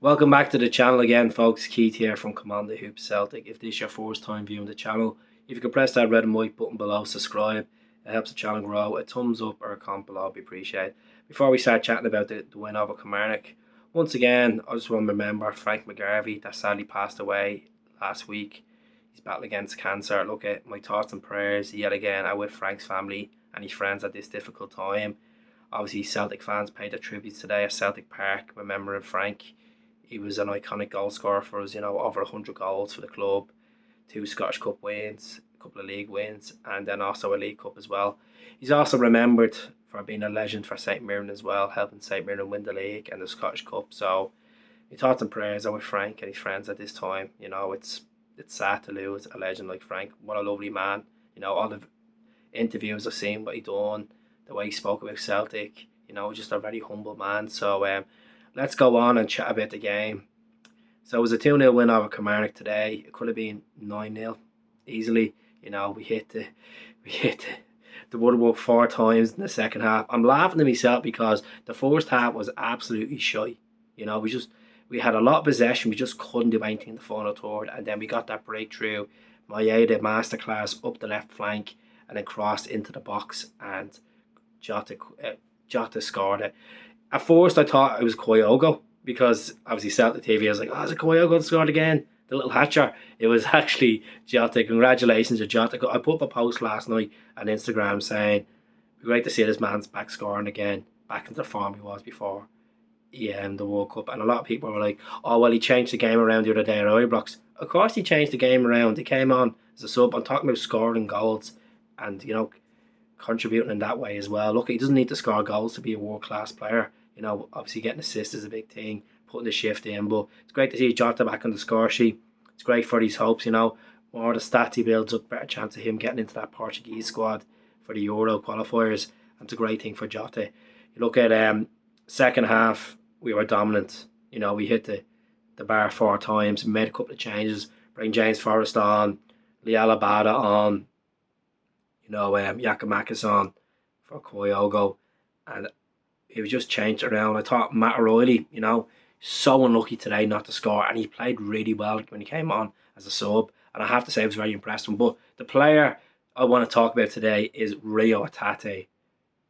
Welcome back to the channel again, folks. Keith here from Command the Hoop Celtic. If this is your first time viewing the channel, if you could press that red and white button below, subscribe. It helps the channel grow. A thumbs up or a comment below would be appreciated. Before we start chatting about the win over Kilmarnock, once again, I just want to remember Frank McGarvey that sadly passed away last week. He's battling against cancer. Look at my thoughts and prayers yet again are with Frank's family and his friends at this difficult time. Obviously, Celtic fans paid their tributes today at Celtic Park, remembering Frank. He was an iconic goal scorer for us, over 100 goals for the club, 2 Scottish Cup wins, a couple of league wins, and then also a League Cup as well. He's also remembered for being a legend for St Mirren as well, helping St Mirren win the league and the Scottish Cup. So, my thoughts and prayers are with Frank and his friends at this time. It's sad to lose a legend like Frank. What a lovely man. All the interviews I've seen, what he done, the way he spoke about Celtic. Just a very humble man. So, let's go on and chat about the game. So it was a 2-0 win over Kilmarnock today. It could have been 9-0 easily. We hit the woodwork 4 times in the second half. I'm laughing to myself because the first half was absolutely shy. We had a lot of possession. We just couldn't do anything in the final third, and then we got that breakthrough. Maeda masterclass up the left flank and then crossed into the box, and Jota scored it. At first, I thought it was Kyogo because obviously Celtic TV. I was like, "Oh, is it Kyogo that scored again? The little hatcher." It was actually Jota. Congratulations to Jota. I put up a post last night on Instagram saying, "Great to see this man's back scoring again, back into the form he was before the World Cup." And a lot of people were like, "Oh, well, he changed the game around the other day at Ibrox." Of course, he changed the game around. He came on as a sub. I'm talking about scoring goals, and contributing in that way as well. Look, he doesn't need to score goals to be a world class player. Obviously getting assists is a big thing, putting the shift in, but it's great to see Jota back on the score sheet. It's great for his hopes, more the stats he builds up, better chance of him getting into that Portuguese squad for the Euro qualifiers, and it's a great thing for Jota. You look at second half, we were dominant. We hit the bar 4 times, made a couple of changes, bring James Forrest on, Liel Abada on, Yakimakis on for Kyogo, and it was just changed around. I thought Matt O'Reilly, so unlucky today not to score, and he played really well when he came on as a sub, and I have to say I was very impressed with him. But the player I want to talk about today is Rio Hatate.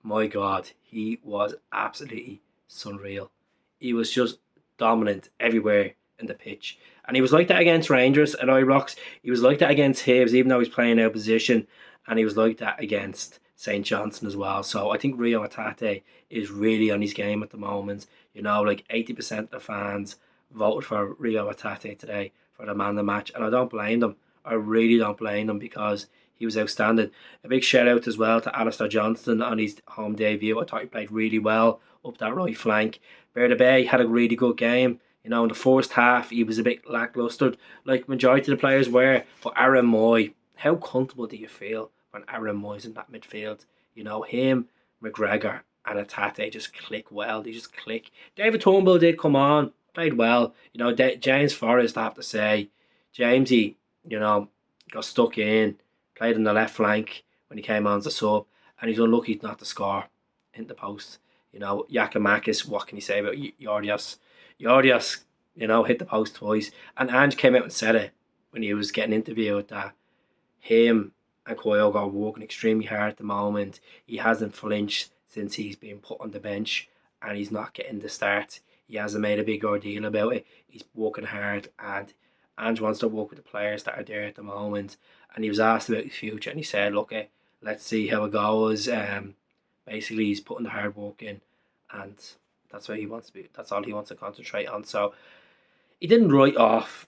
My God, he was absolutely surreal. He was just dominant everywhere in the pitch, and he was like that against Rangers at Ibrox. He was like that against Hibs, even though he's playing out of position, and he was like that against St. Johnson as well. So I think Rio Hatate is really on his game at the moment. Like 80% of the fans voted for Rio Hatate today for the man of the match, and I don't blame them. I really don't blame them because he was outstanding. A big shout out as well to Alistair Johnston on his home debut. I thought he played really well up that right flank. Berta Bay had a really good game. In the first half he was a bit lacklustre, like majority of the players were. But Aaron Moy, how comfortable do you feel when Aaron Moy's in that midfield? Him, McGregor and Hatate just click well. They just click. David Turnbull did come on, played well. James Forrest, I have to say, Jamesy, got stuck in, played on the left flank when he came on as a sub, and he's unlucky not to score in the post. Yakimakis, what can you say about Yordios? Yordios, hit the post twice, and Ange came out and said it when he was getting interviewed that him and Kyogo are working extremely hard at the moment. He hasn't flinched since he's been put on the bench, and he's not getting the start. He hasn't made a big ordeal about it. He's working hard, and Ange wants to work with the players that are there at the moment. And he was asked about his future, and he said, "Look, let's see how it goes." Basically, he's putting the hard work in, and that's where he wants to be. That's all he wants to concentrate on. So he didn't write off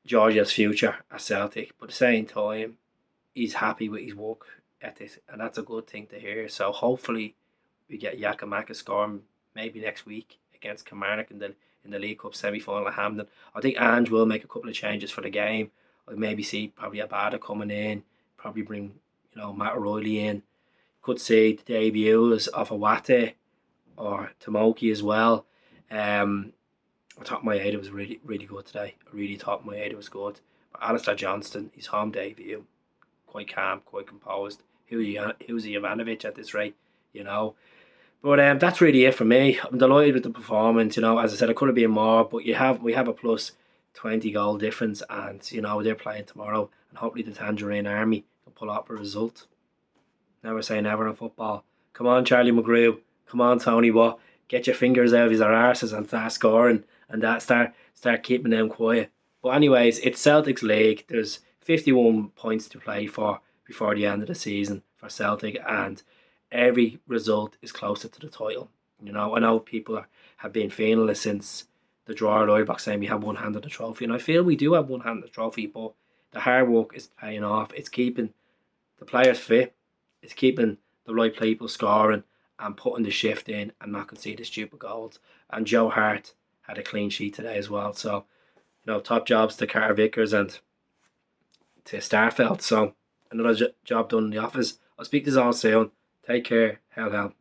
Georgia's future at Celtic, but at the same time, he's happy with his work ethic, and that's a good thing to hear. So hopefully, we get Yakimakis scoring maybe next week against Kilmarnock in the League Cup semi-final at Hampden. I think Ange will make a couple of changes for the game. I'd maybe see probably Abada coming in, probably bring Matt O'Reilly in. Could see the debuts of Hatate or Tomoki as well. I thought Maeda was really, really good today. I really thought Maeda was good. But Alistair Johnston, his home debut, quite calm, quite composed. Who's Ivanovic at this rate, But that's really it for me. I'm delighted with the performance. You know, as I said, it could have been more, but we have a plus 20 goal difference, and you know they're playing tomorrow, and hopefully the Tangerine Army can pull out a result. Never say never in football. Come on, Charlie McGrew. Come on, Tony Watt. Get your fingers out of his arses and start scoring, and that start keeping them quiet. But anyways, it's Celtic's league. There's 51 points to play for before the end of the season for Celtic, and every result is closer to the title. You know, I know people have been feeling it since the draw at Ibrox, saying we have one hand of the trophy, and I feel we do have one hand of the trophy, but the hard work is paying off. It's keeping the players fit. It's keeping the right people scoring and putting the shift in and not conceding stupid goals. And Joe Hart had a clean sheet today as well. So, you know, top jobs to Carter Vickers and to Starfelt. So, another job done in the office. I'll speak to you all soon. Take care. Hell.